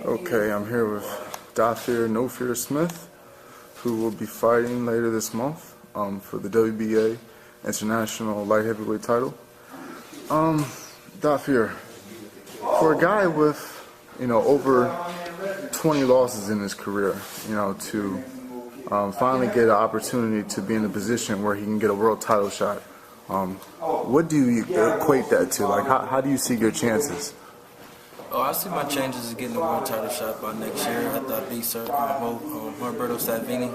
Okay, I'm here with Dhafir No Fear Smith, who will be fighting later this month for the WBA International Light Heavyweight title. Dhafir, for a guy with, over 20 losses in his career, to finally get an opportunity to be in a position where he can get a world title shot, what do you equate that to? Like, how do you see your chances? Oh, I see my chances of getting a world title shot by next year after I beat Roberto Savini.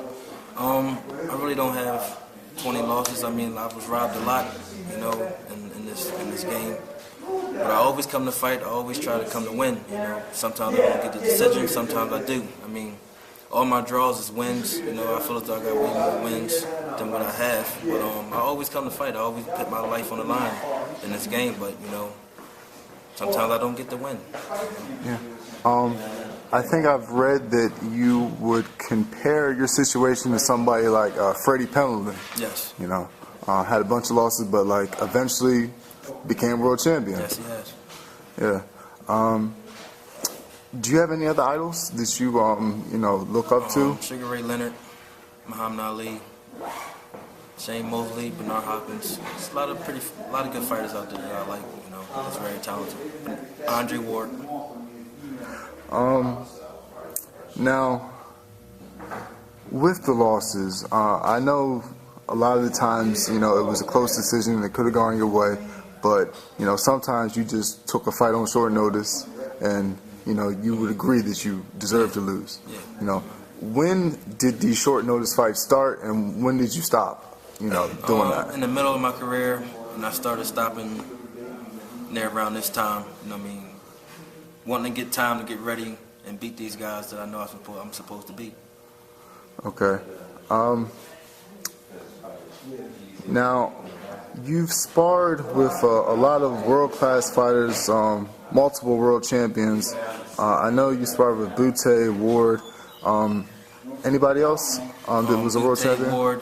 I really don't have 20 losses. I mean, I was robbed a lot, in this game. But I always come to fight. I always try to come to win. Sometimes I don't get the decision. Sometimes I do. I mean, all my draws is wins. I feel as though I got way more wins than what I have. But I always come to fight. I always put my life on the line in this game. But sometimes I don't get the win. Yeah. I think I've read that you would compare your situation to somebody like Freddie Pendleton. Yes. Had a bunch of losses, but eventually became world champion. Yes, he has. Yeah. Do you have any other idols that you look up to? Sugar Ray Leonard, Muhammad Ali, Shane Mosley, Bernard Hopkins. There's a lot of good fighters out there that I like. That's very talented. Andre Ward. Now, with the losses, I know a lot of the times, it was a close decision that could have gone your way, but, sometimes you just took a fight on short notice and, you would agree that you deserve to lose. Yeah. When did these short notice fights start and when did you stop, doing that? In the middle of my career, and I started stopping there around this time, wanting to get time to get ready and beat these guys that I know I'm supposed to beat. Okay. Now, you've sparred with a lot of world-class fighters, multiple world champions. I know you sparred with Butte, Ward. Anybody else that was a world champion? Ward,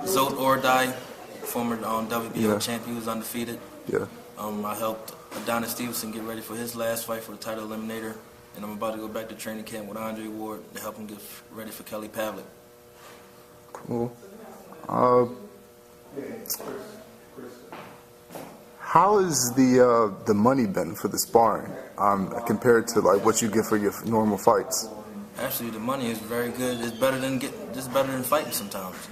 Zolt Ordai, former WBO champion, was undefeated. Yeah. I helped Adonis Stevenson get ready for his last fight for the title eliminator, and I'm about to go back to training camp with Andre Ward to help him get ready for Kelly Pavlik. Cool. How has the money been for the sparring compared to what you get for your normal fights? Actually, the money is very good. It's better than fighting sometimes,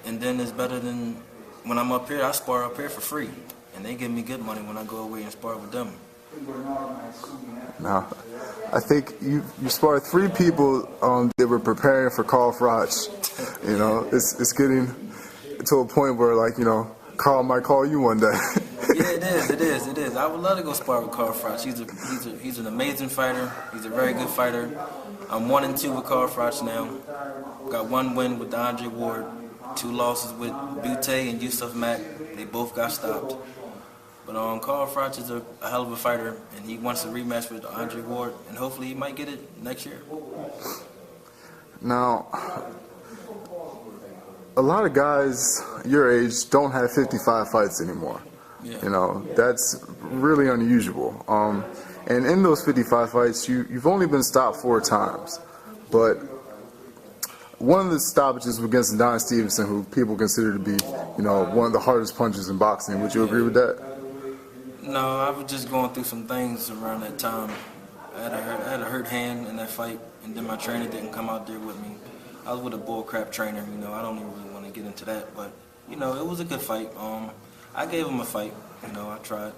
And then it's better than when I'm up here. I spar up here for free, and they give me good money when I go away and spar with them. Now, I think you sparred 3 people that were preparing for Carl Froch. It's getting to a point where Carl might call you one day. Yeah, it is. I would love to go spar with Carl Froch. He's an amazing fighter. He's a very good fighter. I'm 1-2 with Carl Froch now. Got 1 win with Andre Ward, 2 losses with Butte and Yusuf Mack. They both got stopped. But Carl Froch is a hell of a fighter, and he wants a rematch with Andre Ward, and hopefully he might get it next year. Now, a lot of guys your age don't have 55 fights anymore. Yeah. That's really unusual. And in those 55 fights, you've only been stopped 4 times. But one of the stoppages was against Adonis Stevenson, who people consider to be, one of the hardest punches in boxing. Would you agree with that? No, I was just going through some things around that time. I had a hurt hand in that fight, and then my trainer didn't come out there with me. I was with a bullcrap trainer, I don't even really want to get into that, but, it was a good fight. I gave him a fight, I tried,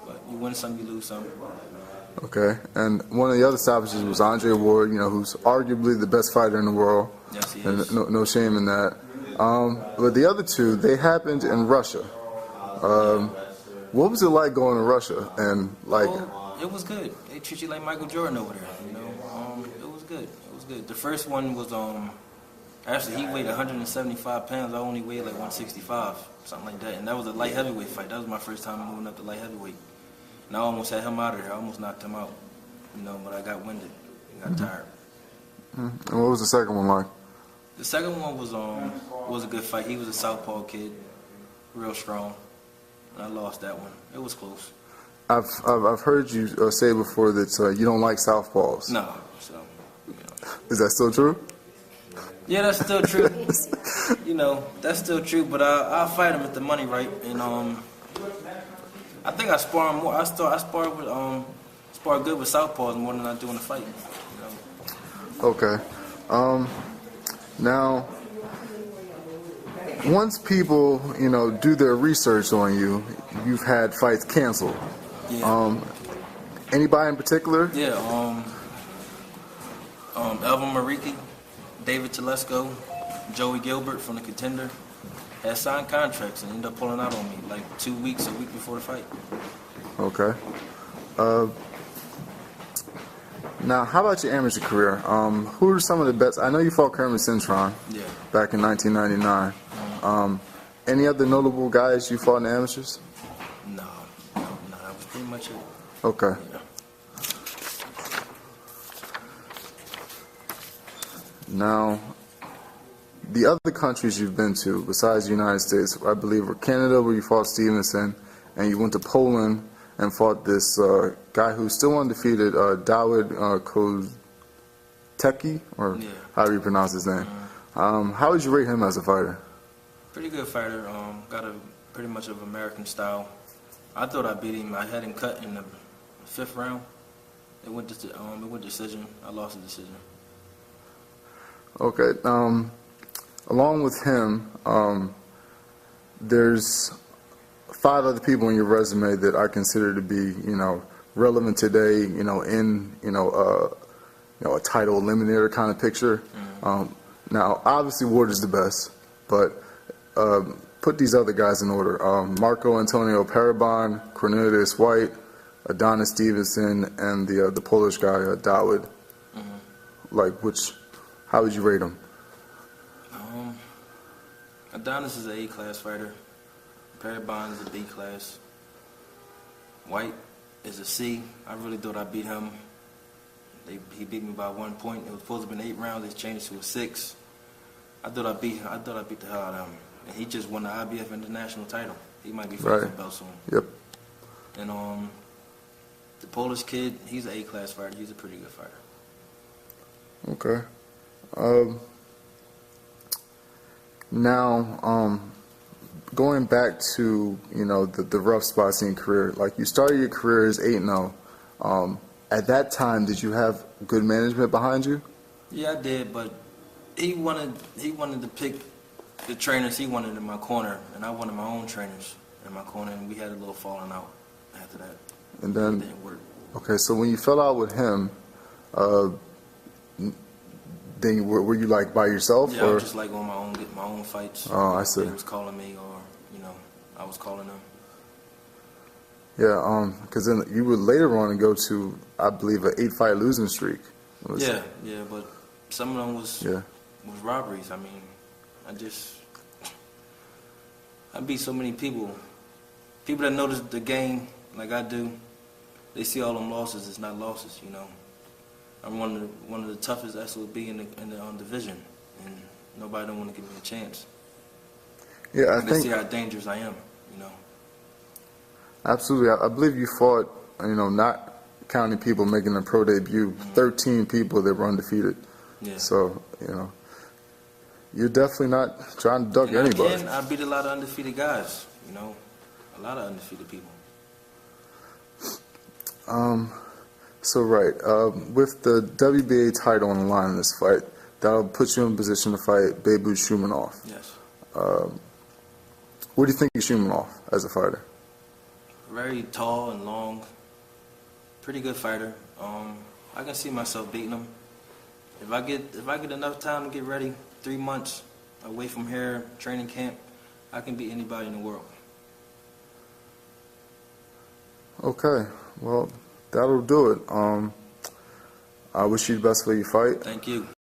but you win some, you lose some. Okay, and one of the other stoppages was Andre Ward, who's arguably the best fighter in the world. Yes, he is. And no shame in that. But the other 2, they happened in Russia. What was it like going to Russia? And Well, it was good. They treat you like Michael Jordan over there, It was good. It was good. The first one was, actually he weighed 175 pounds. I only weighed 165, something like that. And that was a light heavyweight fight. That was my first time moving up to light heavyweight. And I almost had him out of there. I almost knocked him out, but I got winded and got tired. And what was the second one like? The second one was a good fight. He was a southpaw kid, real strong. And I lost that one. It was close. I've heard you say before that you don't like southpaws. No, so you know. Is that still true? Yeah, that's still true. You know, that's still true. But I'll fight him if the money right. And I think I spar him more. I spar good with southpaws more than I do in a fight. You know? Okay. Now, once people, do their research on you, you've had fights canceled. Yeah. Anybody in particular? Yeah. Elvin Mariki, David Telesco, Joey Gilbert from the Contender had signed contracts and ended up pulling out on me like a week before the fight. Okay. Now, how about your amateur career? Who are some of the best? I know you fought Kermit Cintron back in 1999. Any other notable guys you fought in the amateurs? No, that was pretty much it. Okay. Yeah. Now, the other countries you've been to, besides the United States, I believe were Canada, where you fought Stevenson, and you went to Poland and fought this guy who's still undefeated, Dawid Koztecki, or how do you pronounce his name? How would you rate him as a fighter? Pretty good fighter. Got a pretty much of American style. I thought I beat him. I had him cut in the 5th round. It went decision. I lost the decision. Okay. Along with him, there's 5 other people in your resume that I consider to be, relevant today, in, a title eliminator kind of picture. Now, obviously, Ward is the best, but put these other guys in order. Marco Antonio Parabon, Cornelius White, Adonis Stevenson, and the Polish guy, Dawid. How would you rate them? Adonis is an A-class fighter. Parabon is a B-class. White is a C. I really thought I beat him. He beat me by 1 point. It was supposed to have been 8 rounds. They changed it to a 6. I thought I beat the hell out of him. And he just won the IBF international title. He might be fighting for belt soon. Yep. And the Polish kid, he's an A-class fighter. He's a pretty good fighter. Okay. Now, going back to, the rough spots in your career, like you started your career as 8-0. At that time, did you have good management behind you? Yeah, I did, but he wanted to pick the trainers he wanted in my corner, and I wanted my own trainers in my corner, and we had a little falling out after that. And then, it didn't work. Okay, so when you fell out with him, then were you like by yourself? Yeah, or? I was just like on my own, getting my own fights. Oh, I see. He was calling me, or I was calling them. Yeah, because then you would later on go to, I believe, an 8-fight losing streak. Yeah, but some of them was robberies. I mean, I beat so many people. People that notice the game like I do, they see all them losses as not losses. I'm one of the toughest SOB in the division, and nobody don't want to give me a chance. Yeah, they see how dangerous I am. Absolutely. I believe you fought, not counting people making a pro debut, 13 people that were undefeated. Yeah. So, you're definitely not trying to duck anybody. Again, I beat a lot of undefeated guys, a lot of undefeated people. With the WBA title on the line in this fight, that'll put you in position to fight Beibut Shumanov. Yes. What do you think of Shumanov as a fighter? Very tall and long, pretty good fighter. I can see myself beating him. If I get enough time to get ready, 3 months away from here, training camp, I can beat anybody in the world. Okay, well, that'll do it. I wish you the best for your fight. Thank you.